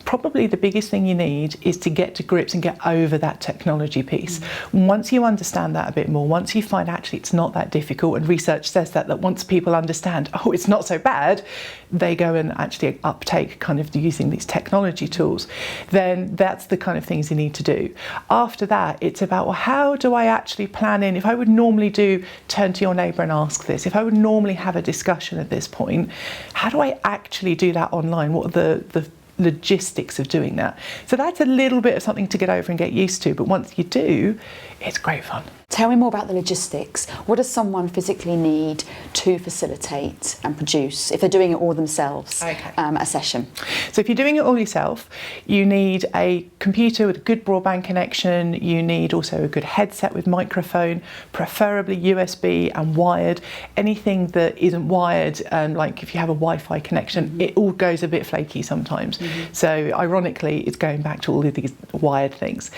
Probably the biggest thing you need is to get to grips and get over that technology piece. Once you understand that a bit more, once you find actually it's not that difficult, and research says that once people understand, oh, it's not so bad, they go and actually uptake kind of using these technology tools, then that's the kind of things you need to do. After that, it's about, well, how do I actually plan in? If I would normally do turn to your neighbour and ask this, if I would normally have a discussion at this point, how do I actually do that online? What are the logistics of doing that? So that's a little bit of something to get over and get used to, but once you do, it's great fun. Tell me more about the logistics. What does someone physically need to facilitate and produce if they're doing it all themselves, a session? So if you're doing it all yourself, you need a computer with a good broadband connection, you need also a good headset with microphone, preferably USB and wired. Anything that isn't wired, like if you have a Wi-Fi connection, it all goes a bit flaky sometimes. So ironically, it's going back to all of these wired things.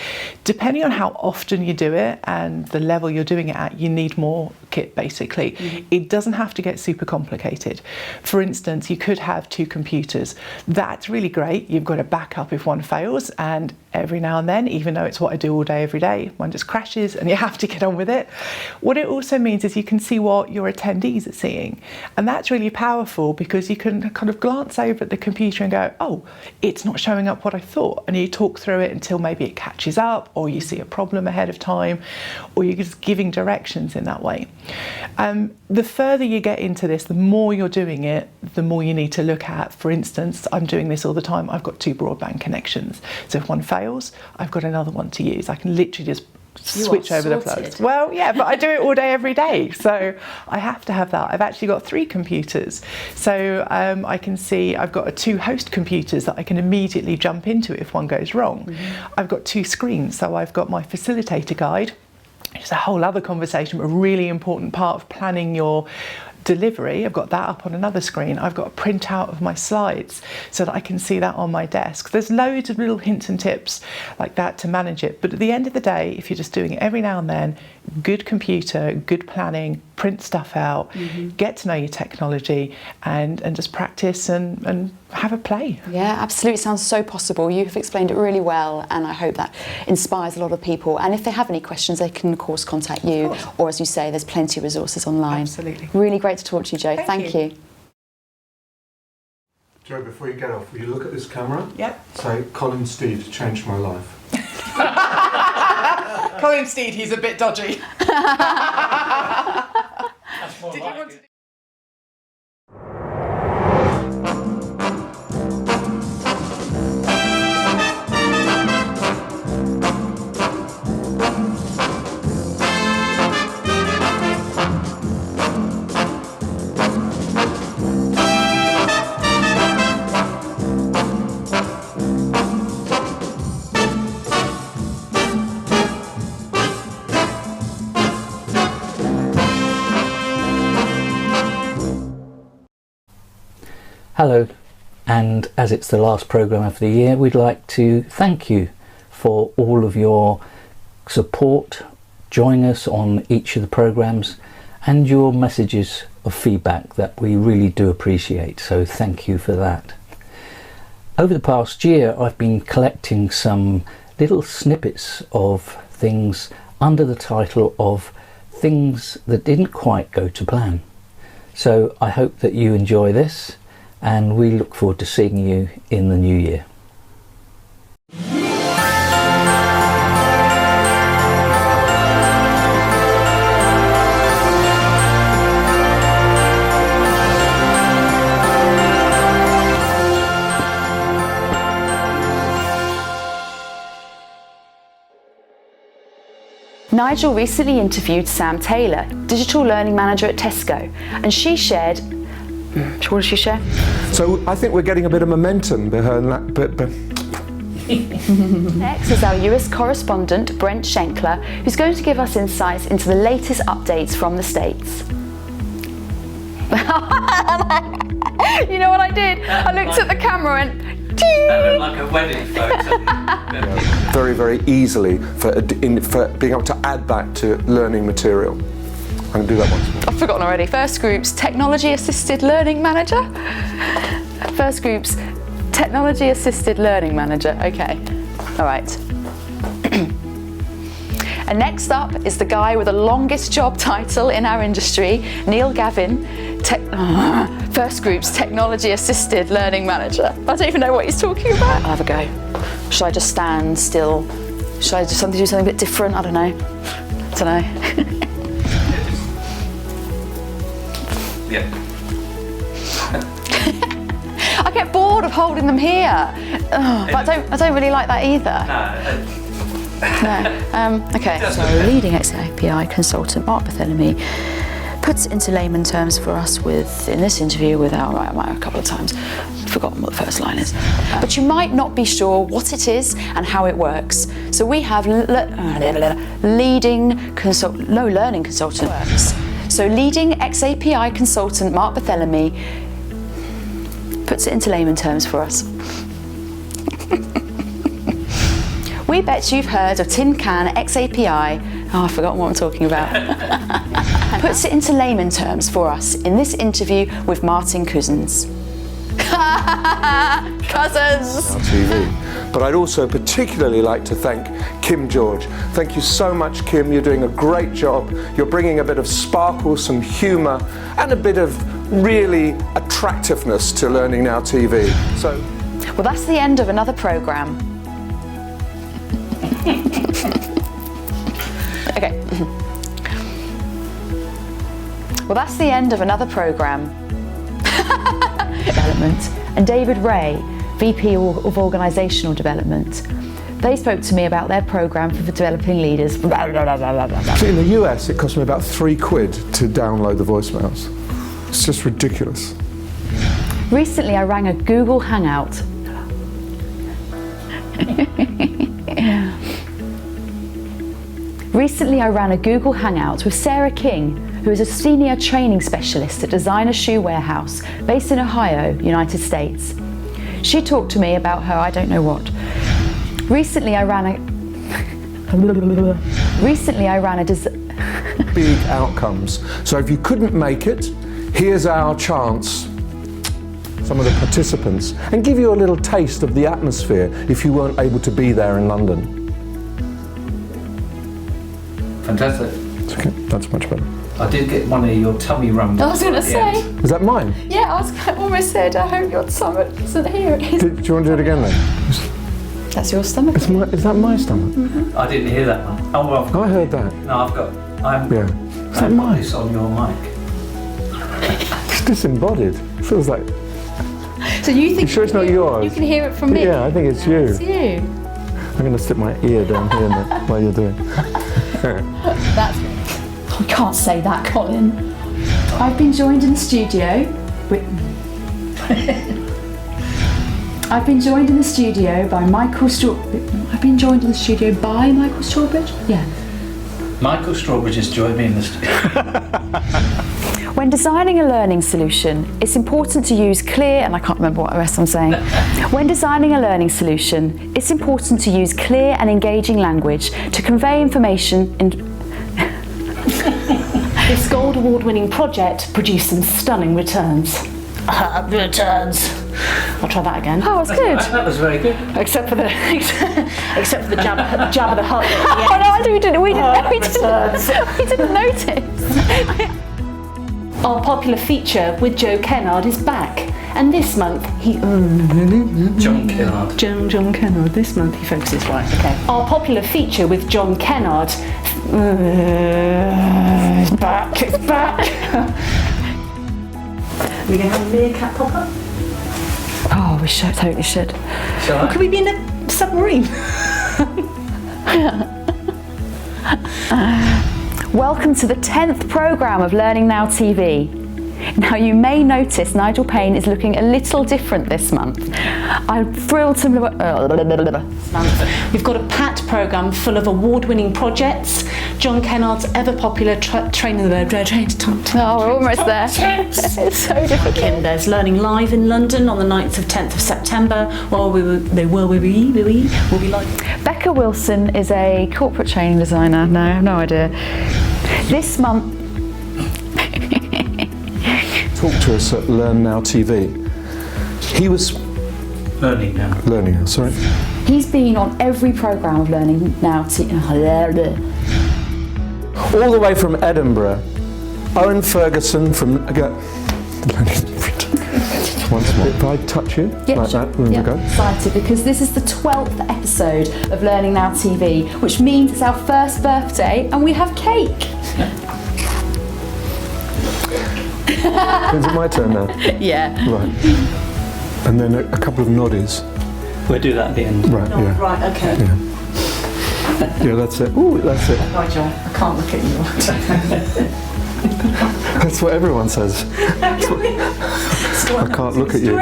Depending on how often you do it and the level you're doing it at, you need more kit basically. It doesn't have to get super complicated. For instance, you could have 2 computers. That's really great. You've got a backup if one fails, and every now and then, even though it's what I do all day every day, one just crashes and you have to get on with it. What it also means is you can see what your attendees are seeing, and that's really powerful because you can kind of glance over at the computer and go, oh, it's not showing up what I thought, and you talk through it until maybe it catches up, or you see a problem ahead of time, or you're just giving directions in that way. The further you get into this, the more you're doing it, the more you need to look at. For instance, I'm doing this all the time. I've got 2 broadband connections. So if one fails, I've got another one to use. I can literally just switch over the plugs. Well, yeah, but I do it all day, every day. So I have to have that. I've actually got 3 computers. So I can see I've got 2 host computers that I can immediately jump into if one goes wrong. I've got 2 screens. So I've got my facilitator guide. It's a whole other conversation, but a really important part of planning your delivery. I've got that up on another screen. I've got a printout of my slides so that I can see that on my desk. There's loads of little hints and tips like that to manage it. But at the end of the day, if you're just doing it every now and then, good computer, good planning, print stuff out, get to know your technology, and just practice and have a play. Yeah, absolutely. Sounds so possible. You've explained it really well, and I hope that inspires a lot of people. And if they have any questions, they can of course contact you, or as you say, there's plenty of resources online. Absolutely. Really great to talk to you, Jo. Thank you. Jo, before you get off, will you look at this camera? Yep. Say, Colin Steed changed my life. Colin Steed, he's a bit dodgy. Did you want to... Hello, and as it's the last programme of the year, we'd like to thank you for all of your support, joining us on each of the programmes, and your messages of feedback that we really do appreciate, so thank you for that. Over the past year, I've been collecting some little snippets of things under the title of Things That Didn't Quite Go to Plan. So I hope that you enjoy this, and we look forward to seeing you in the new year. Nigel recently interviewed Sam Taylor, Digital Learning Manager at Tesco, and she shared... What did she share? So I think we're getting a bit of momentum behind that. Next is our US correspondent, Brent Schenkler, who's going to give us insights into the latest updates from the States. You know what I did? I looked at the camera and... That looked like a wedding photo. Very, very easily for being able to add that to learning material. I'm going to do that once. I've forgotten already. First Group's Technology Assisted Learning Manager. First Group's Technology Assisted Learning Manager. Okay. All right. And next up is the guy with the longest job title in our industry, Neil Gavin, First Group's Technology Assisted Learning Manager. I don't even know what he's talking about. I'll have a go. Should I just stand still? Should I do something a bit different? I don't know. Yeah. I get bored of holding them here. But I don't really like that either. No. Okay. So leading XAPI consultant Mark Barthélemy puts it into layman terms for us in this interview without a couple of times. I've forgotten what the first line is. But you might not be sure what it is and how it works. So we have learning consultant works. So leading XAPI consultant Mark Barthélemy puts it into layman terms for us. We bet you've heard of Tin Can XAPI. Oh, I've forgotten what I'm talking about. Puts it into layman terms for us in this interview with Martin Cousins. Cousins! TV. But I'd also particularly like to thank Kim George. Thank you so much, Kim. You're doing a great job. You're bringing a bit of sparkle, some humour, and a bit of really attractiveness to Learning Now TV. So, well, that's the end of another programme. Okay. Well, that's the end of another programme. Development. And David Ray, VP of Organisational Development. They spoke to me about their programme for developing leaders. in the US, it cost me about £3 to download the voicemails. It's just ridiculous. Recently, I rang a Google Hangout. Recently, I ran a Google Hangout with Sarah King, who is a senior training specialist at Designer Shoe Warehouse, based in Ohio, United States. She talked to me about her I don't know what. Recently, I ran a big outcomes. So if you couldn't make it, here's our chance, some of the participants, and give you a little taste of the atmosphere if you weren't able to be there in London. Fantastic. Okay, that's much better. I did get one of your tummy rumbles. I was going to say. Is that mine? Yeah, I almost said, I hope your stomach isn't here. Do you want to do it again then? That's your stomach. Is that my stomach? Mm-hmm. I didn't hear that one. Oh, well, I heard that. No, Is that mine? This on your mic. It's disembodied. It feels like. So you think? You sure it's not yours? You can hear it from me. Yeah, I think it's you. It's you. I'm going to stick my ear down here while you're doing. That's. I can't say that, Colin. I've been joined in the studio with. I've been joined in the studio by Michael Strawbridge. I've been joined in the studio by Michael Strawbridge? Yeah. Michael Strawbridge has joined me in the studio. When designing a learning solution, it's important to use clear, and I can't remember what the rest I'm saying. When designing a learning solution, it's important to use clear and engaging language to convey information in. This Gold Award winning project produced some stunning returns. Returns. I'll try that again. Oh, it's good. That was very good. Except for the except for the jab of the heart. Oh no, we didn't notice. Our popular feature with Joe Kennard is back, and this month he. John Kennard. John Kennard. This month he focuses right. Okay. Our popular feature with John Kennard. It's back. It's back. We're going to have a meerkat pop up. Oh, we totally should. Or could we be in a submarine? Welcome to the 10th programme of Learning Now TV. Now you may notice Nigel Payne is looking a little different this month. I'm thrilled to... We've got a packed programme full of award-winning projects. John Kennard's ever-popular training the bird. Oh, we're almost there. It's so difficult. And there's Learning Live in London on the 9th of 10th of September. We'll be live. Becca Wilson is a corporate training designer. No, I have no idea. This month... Talk to us at Learn Now TV. He was Learning Now. Sorry. He's been on every programme of Learning Now TV. All the way from Edinburgh. Owen Ferguson from... Once more. If I touch you like that, then we go. Excited because this is the 12th episode of Learning Now TV, which means it's our first birthday and we have cake. Is it my turn now? Yeah. Right. And then a couple of noddies. We'll do that at the end. Right, yeah. Right, okay. Yeah. Yeah, that's it. Ooh, that's it. Nigel, I can't look at you. That's what everyone says. I can't look at you.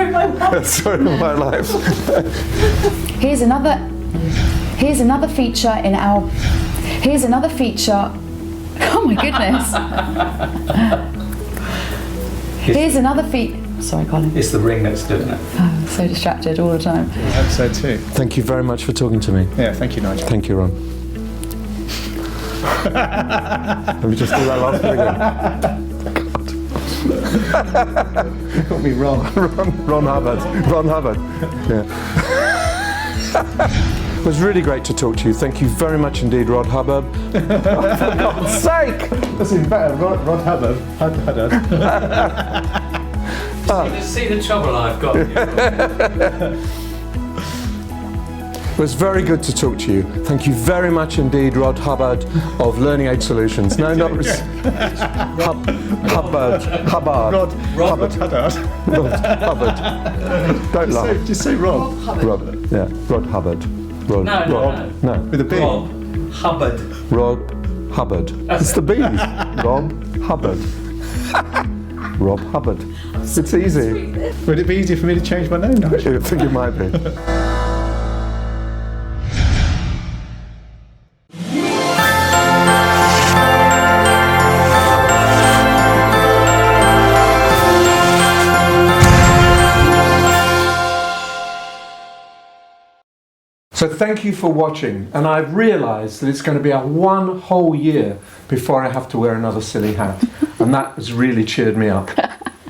Story of my life. Here's another feature in our... Here's another feature... Oh my goodness. Here's another Sorry, Colin. It's the ring that's doing it. Oh, I'm so distracted all the time. I hope so too. Thank you very much for talking to me. Yeah, thank you, Nigel. Thank you, Ron. Let me just do that last bit again. You got me wrong. Ron Hubbard. Ron Hubbard. Yeah. It was really great to talk to you. Thank you very much indeed, Rod Hubbard. For God's sake! That's even better, Rod Hubbard. See the trouble I've got. It was very good to talk to you. Thank you very much indeed, Rod Hubbard of Learning Aid Solutions. No, not Hubbard. Rod Hubbard. Rod Hubbard. Don't laugh. Just say Rob. Rod. Yeah, Rod Hubbard. Rod. No. With a B. Rob Hubbard. Rod Hubbard. It's the B's. Rob Hubbard. Rob Hubbard. It's easy. Would it be easier for me to change my name, Nigel? I think it might be. So thank you for watching, and I've realised that it's going to be one whole year before I have to wear another silly hat, and that has really cheered me up.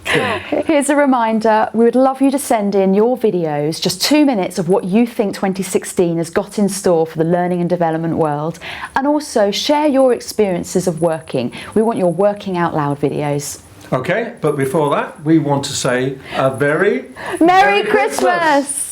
Here's a reminder, we would love you to send in your videos, just 2 minutes of what you think 2016 has got in store for the learning and development world, and also share your experiences of working. We want your working out loud videos. Okay, but before that, we want to say a very Merry Christmas!